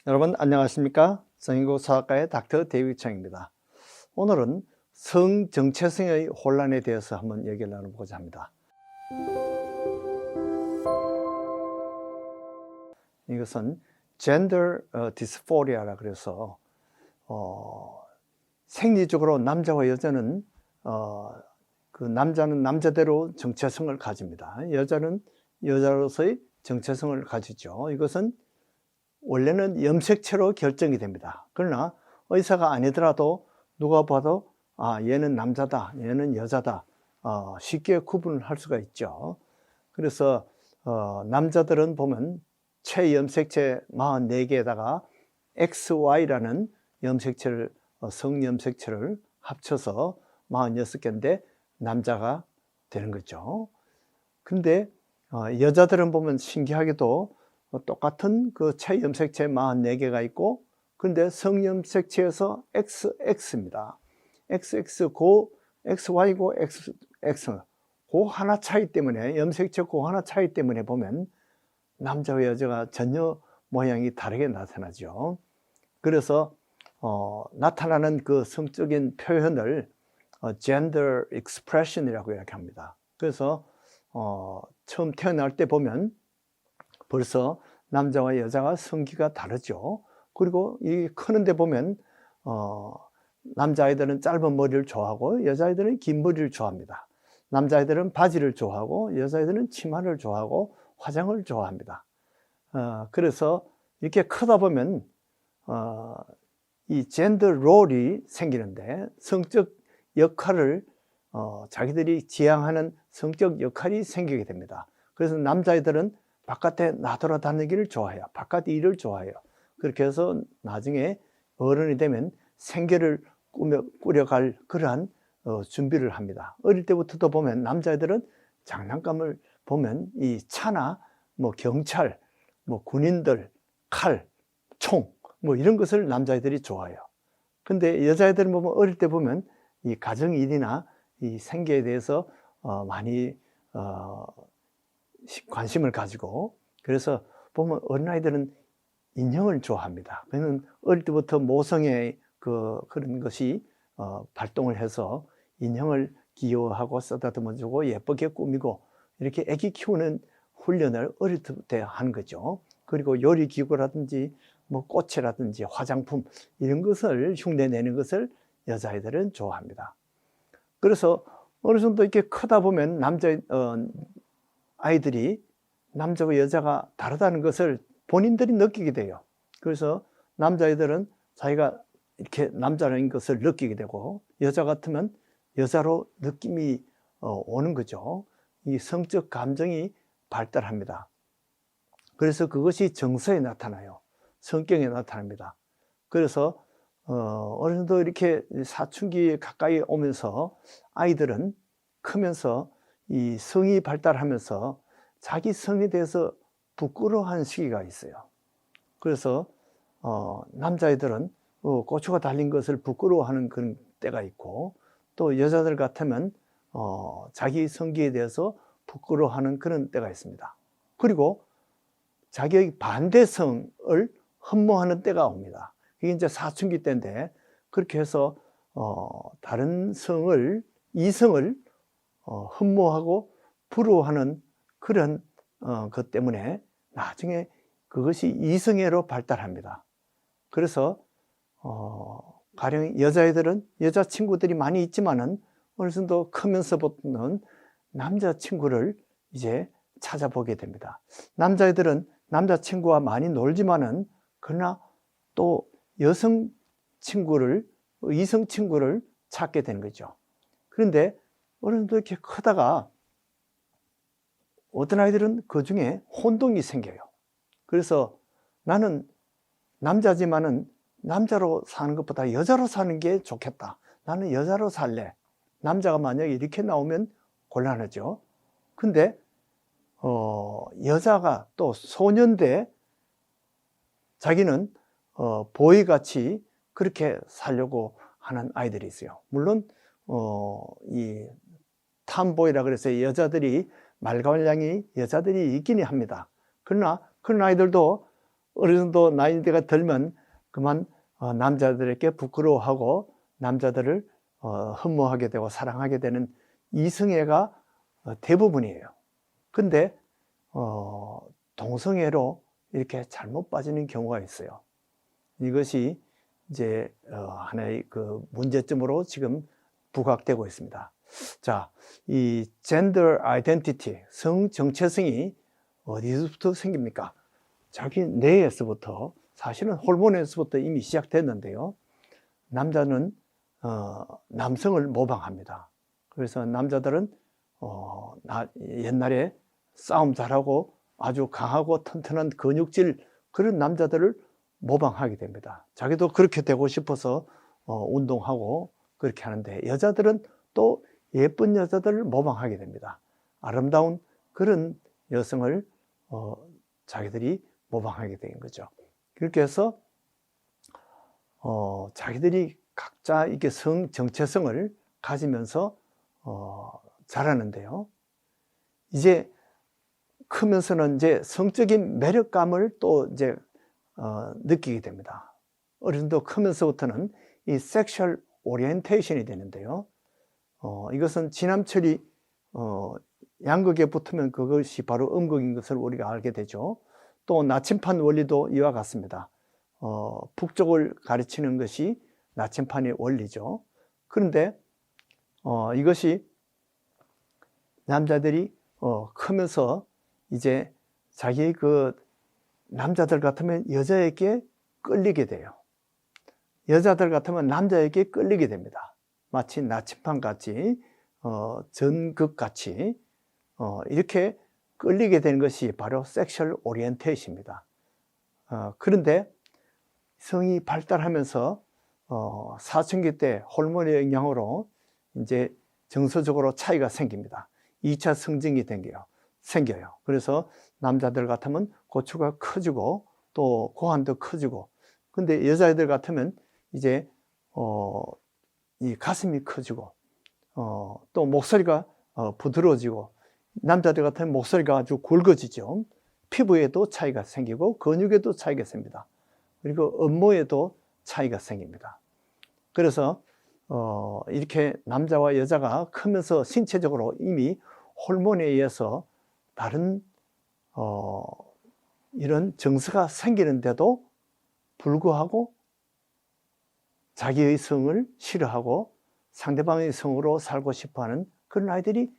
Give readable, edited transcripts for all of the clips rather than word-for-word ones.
여러분 안녕하십니까? 성인고 수학과의 닥터 데이비드 청입니다. 오늘은 성정체성의 혼란에 대해서 한번 얘기를 나눠보고자 합니다. 이것은 gender dysphoria라 그래서 생리적으로 남자와 여자는 그 남자는 남자대로 정체성을 가집니다. 여자는 여자로서의 정체성을 가지죠. 이것은 원래는 염색체로 결정이 됩니다. 그러나 의사가 아니더라도 누가 봐도 얘는 남자다, 얘는 여자다 쉽게 구분을 할 수가 있죠. 그래서 남자들은 보면 체염색체 44개에다가 XY라는 염색체를 성염색체를 합쳐서 46개인데 남자가 되는 거죠. 근데 여자들은 보면 신기하게도 똑같은 그 체염색체 44개가 있고, 그런데 성염색체에서 XX입니다. XX, XY고 XX, 그 하나 차이 때문에, 염색체 그 하나 차이 때문에 보면 남자와 여자가 전혀 모양이 다르게 나타나죠. 그래서 나타나는 그 성적인 표현을 gender expression이라고 이렇게 합니다. 그래서 처음 태어날 때 보면 벌써 남자와 여자가 성기가 다르죠. 그리고 이 크는데 보면 남자아이들은 짧은 머리를 좋아하고 여자아이들은 긴 머리를 좋아합니다. 남자아이들은 바지를 좋아하고 여자아이들은 치마를 좋아하고 화장을 좋아합니다. 그래서 이렇게 크다 보면 이 젠더 롤이 생기는데, 성적 역할을 자기들이 지향하는 성적 역할이 생기게 됩니다. 그래서 남자아이들은 바깥에 나돌아다니기를 좋아해요. 바깥 일을 좋아해요. 그렇게 해서 나중에 어른이 되면 생계를 꾸려갈 그러한 준비를 합니다. 어릴 때부터도 보면 남자애들은 장난감을 보면 이 차나 뭐 경찰, 뭐 군인들, 칼, 총, 뭐 이런 것을 남자애들이 좋아해요. 근데 여자애들은 보면 어릴 때 보면 이 가정일이나 이 생계에 대해서 많이 관심을 가지고, 그래서 보면 어린아이들은 인형을 좋아합니다. 그는 어릴 때부터 모성의 그런 것이 발동을 해서 인형을 귀여워하고 쓰다듬어주고 예쁘게 꾸미고 이렇게 애기 키우는 훈련을 어릴 때 하는 거죠. 그리고 요리기구라든지 뭐 꽃이라든지 화장품 이런 것을 흉내내는 것을 여자아이들은 좋아합니다. 그래서 어느 정도 이렇게 크다 보면 아이들이 남자와 여자가 다르다는 것을 본인들이 느끼게 돼요. 그래서 남자애들은 자기가 이렇게 남자라는 것을 느끼게 되고, 여자 같으면 여자로 느낌이 오는 거죠. 이 성적 감정이 발달합니다. 그래서 그것이 정서에 나타나요. 성격에 나타납니다. 그래서 어느 정도 이렇게 사춘기에 가까이 오면서 아이들은 크면서 이 성이 발달하면서 자기 성에 대해서 부끄러워하는 시기가 있어요. 그래서 남자애들은 고추가 달린 것을 부끄러워하는 그런 때가 있고, 또 여자들 같으면 자기 성기에 대해서 부끄러워하는 그런 때가 있습니다. 그리고 자기의 반대성을 흠모하는 때가 옵니다. 이게 이제 사춘기 때인데, 그렇게 해서 다른 성을, 이성을 흠모하고 부러워하는 그런 것 때문에 나중에 그것이 이성애로 발달합니다. 그래서 가령 여자애들은 여자친구들이 많이 있지만은 어느 정도 크면서부터는 남자친구를 이제 찾아보게 됩니다. 남자애들은 남자친구와 많이 놀지만은 그러나 또 여성 친구를, 이성 친구를 찾게 되는 거죠. 그런데 어느 정도 이렇게 크다가 어떤 아이들은 그 중에 혼동이 생겨요. 그래서 나는 남자지만은 남자로 사는 것보다 여자로 사는 게 좋겠다. 나는 여자로 살래. 남자가 만약에 이렇게 나오면 곤란하죠. 근데 여자가 또 소년대 자기는 보이같이 그렇게 살려고 하는 아이들이 있어요. 물론 이 탐보이라 그래서 여자들이 말괄량이 여자들이 있기는 합니다. 그러나 그런 아이들도 어느 정도 나이대가 들면 그만 남자들에게 부끄러워하고 남자들을 흠모하게 되고 사랑하게 되는 이성애가 대부분이에요. 근데 동성애로 이렇게 잘못 빠지는 경우가 있어요. 이것이 이제 하나의 그 문제점으로 지금 부각되고 있습니다. 자, 이 젠더 아이덴티티, 성 정체성이 어디서부터 생깁니까? 자기 뇌에서부터, 사실은 호르몬에서부터 이미 시작됐는데요. 남자는 남성을 모방합니다. 그래서 남자들은 옛날에 싸움 잘하고 아주 강하고 튼튼한 근육질 그런 남자들을 모방하게 됩니다. 자기도 그렇게 되고 싶어서 운동하고 그렇게 하는데, 여자들은 또 예쁜 여자들을 모방하게 됩니다. 아름다운 그런 여성을 자기들이 모방하게 된 거죠. 그렇게 해서 자기들이 각자 이렇게 성 정체성을 가지면서 자라는데요. 이제 크면서는 이제 성적인 매력감을 또 이제 느끼게 됩니다. 어느 정도 크면서부터는 이 섹슈얼 오리엔테이션이 되는데요. 이것은 지남철이 양극에 붙으면 그것이 바로 음극인 것을 우리가 알게 되죠. 또 나침판 원리도 이와 같습니다. 북쪽을 가르치는 것이 나침판의 원리죠. 그런데 이것이 남자들이 크면서 이제 자기 그 남자들 같으면 여자에게 끌리게 돼요. 여자들 같으면 남자에게 끌리게 됩니다. 마치 나침판 같이 전극 같이 이렇게 끌리게 되는 것이 바로 섹슈얼 오리엔테이션입니다. 그런데 성이 발달하면서 사춘기 때 호르몬의 영향으로 이제 정서적으로 차이가 생깁니다. 2차 성징이 생겨요. 그래서 남자들 같으면 고추가 커지고 또 고환도 커지고, 근데 여자애들 같으면 이제 이 가슴이 커지고 또 목소리가 부드러워지고, 남자들 같으면 목소리가 아주 굵어지죠. 피부에도 차이가 생기고 근육에도 차이가 생깁니다. 그리고 음모에도 차이가 생깁니다. 그래서 이렇게 남자와 여자가 크면서 신체적으로 이미 호르몬에 의해서 다른 이런 정서가 생기는데도 불구하고 자기의 성을 싫어하고 상대방의 성으로 살고 싶어하는 그런 아이들이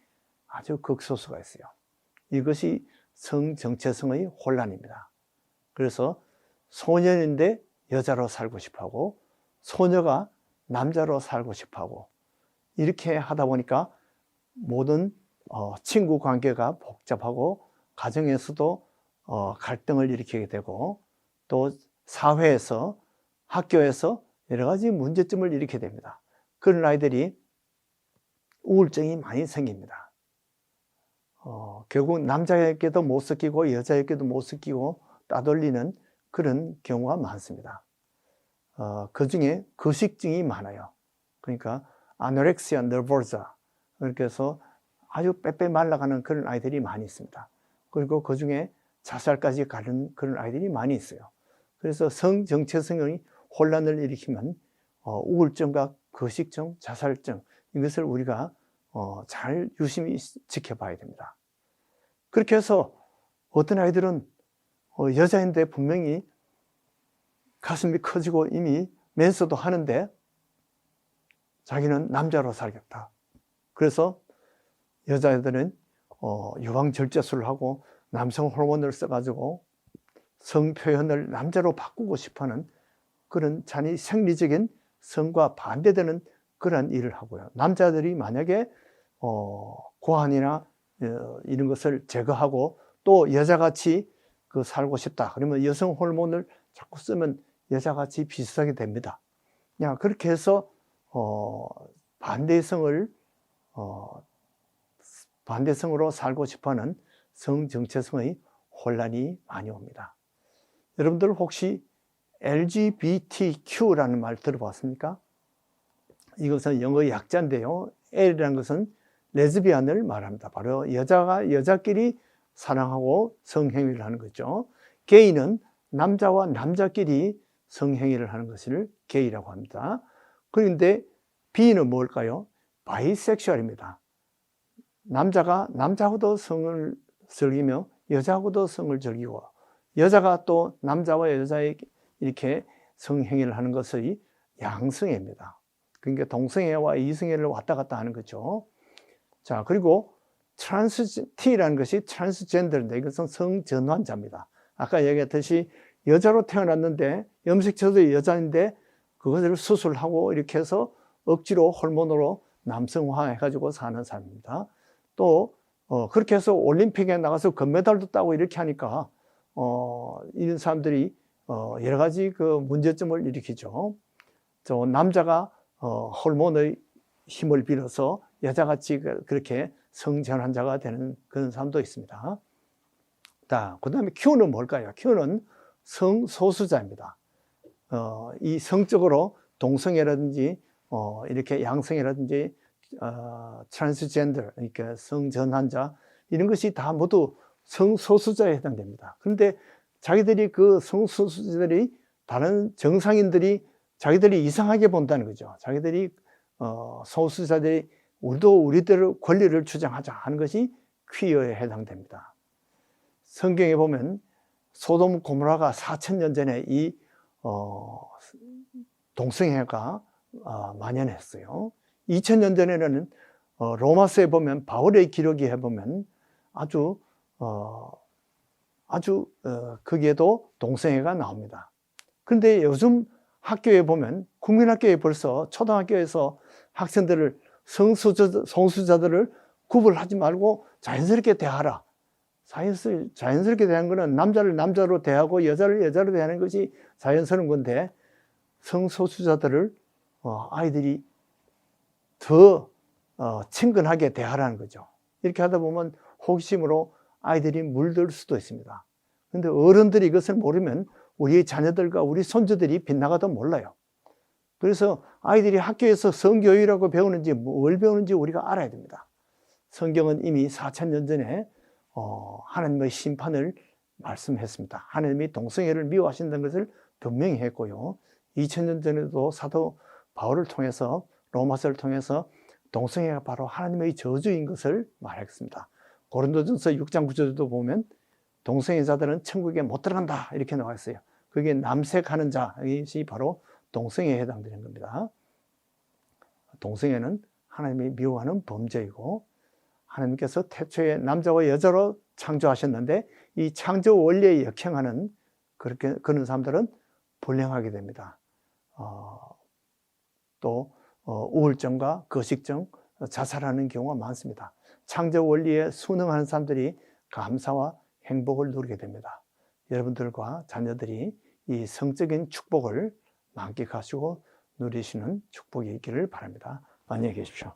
아주 극소수가 있어요. 이것이 성 정체성의 혼란입니다. 그래서 소년인데 여자로 살고 싶어하고 소녀가 남자로 살고 싶어하고, 이렇게 하다 보니까 모든 친구 관계가 복잡하고 가정에서도 갈등을 일으키게 되고, 또 사회에서, 학교에서 여러 가지 문제점을 일으키게 됩니다. 그런 아이들이 우울증이 많이 생깁니다. 결국 남자에게도 못 섞이고 여자에게도 못 섞이고 따돌리는 그런 경우가 많습니다. 그 중에 거식증이 많아요. 그러니까 아노렉시아 너버자, 그렇게 해서 아주 빼빼 말라가는 그런 아이들이 많이 있습니다. 그리고 그 중에 자살까지 가는 그런 아이들이 많이 있어요. 그래서 성 정체성의 혼란을 일으키면 우울증과 거식증, 자살증, 이것을 우리가 잘 유심히 지켜봐야 됩니다. 그렇게 해서 어떤 아이들은 여자인데 분명히 가슴이 커지고 이미 맨스도 하는데 자기는 남자로 살겠다. 그래서 여자애들은 유방절제술을 하고 남성 호르몬을 써가지고 성 표현을 남자로 바꾸고 싶어하는 그런 자기 생리적인 성과 반대되는 그런 일을 하고요. 남자들이 만약에 고환이나 이런 것을 제거하고 또 여자같이 살고 싶다, 그러면 여성 호르몬을 자꾸 쓰면 여자같이 비슷하게 됩니다. 그냥 그렇게 해서 반대성으로 살고 싶어하는 성 정체성의 혼란이 많이 옵니다. 여러분들 혹시 LGBTQ라는 말 들어봤습니까? 이것은 영어 약자인데요. L이라는 것은 레즈비안을 말합니다. 바로 여자가 여자끼리 사랑하고 성행위를 하는 거죠. 게이는 남자와 남자끼리 성행위를 하는 것을 게이라고 합니다. 그런데 B는 뭘까요? 바이섹슈얼입니다. 남자가 남자하고도 성을 즐기며 여자하고도 성을 즐기고 여자가 또 남자와 여자의 이렇게 성행위를 하는 것의 양성애입니다. 그러니까 동성애와 이성애를 왔다 갔다 하는 거죠. 자, 그리고 T라는 것이 트랜스젠더인데 이것은 성전환자입니다. 아까 얘기했듯이 여자로 태어났는데 염색체도 여자인데 그것을 수술하고 이렇게 해서 억지로 호르몬으로 남성화해가지고 사는 사람입니다. 또 그렇게 해서 올림픽에 나가서 금메달도 따고 이렇게 하니까 이런 사람들이 여러 가지 그 문제점을 일으키죠. 저 남자가 호르몬의 힘을 빌어서 여자같이 그렇게 성전환자가 되는 그런 사람도 있습니다. 자, 그 다음에 Q는 뭘까요? Q는 성소수자입니다. 이 성적으로 동성애라든지 이렇게 양성애라든지 트랜스젠더, 그러니까 성전환자 이런 것이 다 모두 성소수자에 해당됩니다. 그런데 자기들이 그 성소수자들이 다른 정상인들이 자기들이 이상하게 본다는 거죠. 자기들이 소수자들이 우리도 우리대로 권리를 주장하자 하는 것이 퀴어에 해당됩니다. 성경에 보면 소돔 고모라가 4000년 전에 이 동성애가 만연했어요. 2000년 전에는 로마서에 보면 바울의 기록에 해보면 아주 거기에도 동성애가 나옵니다. 그런데 요즘 학교에 보면 국민학교에 벌써 초등학교에서 학생들을 성소수자들을 구분하지 말고 자연스럽게 대하라. 자연스럽게 대하는 것은 남자를 남자로 대하고 여자를 여자로 대하는 것이 자연스러운 건데 성소수자들을 아이들이 더 친근하게 대하라는 거죠. 이렇게 하다 보면 호기심으로 아이들이 물들 수도 있습니다. 그런데 어른들이 이것을 모르면 우리의 자녀들과 우리 손주들이 빗나가도 몰라요. 그래서 아이들이 학교에서 성교육이라고 배우는지 뭘 배우는지 우리가 알아야 됩니다. 성경은 이미 4000년 전에 하나님의 심판을 말씀했습니다. 하나님이 동성애를 미워하신다는 것을 분명히 했고요. 2000년 전에도 사도 바울을 통해서 로마서를 통해서 동성애가 바로 하나님의 저주인 것을 말했습니다. 고린도전서 6장 9절도 보면 동성애자들은 천국에 못 들어간다 이렇게 나와 있어요. 그게 남색하는 자, 이것이 바로 동성애에 해당되는 겁니다. 동성애는 하나님이 미워하는 범죄이고 하나님께서 태초에 남자와 여자로 창조하셨는데 이 창조 원리에 역행하는 그런 사람들은 불행하게 됩니다. 또 우울증과 거식증, 자살하는 경우가 많습니다. 창조 원리에 순응하는 사람들이 감사와 행복을 누리게 됩니다. 여러분들과 자녀들이 이 성적인 축복을 만끽하시고 누리시는 축복이 있기를 바랍니다. 안녕히 계십시오.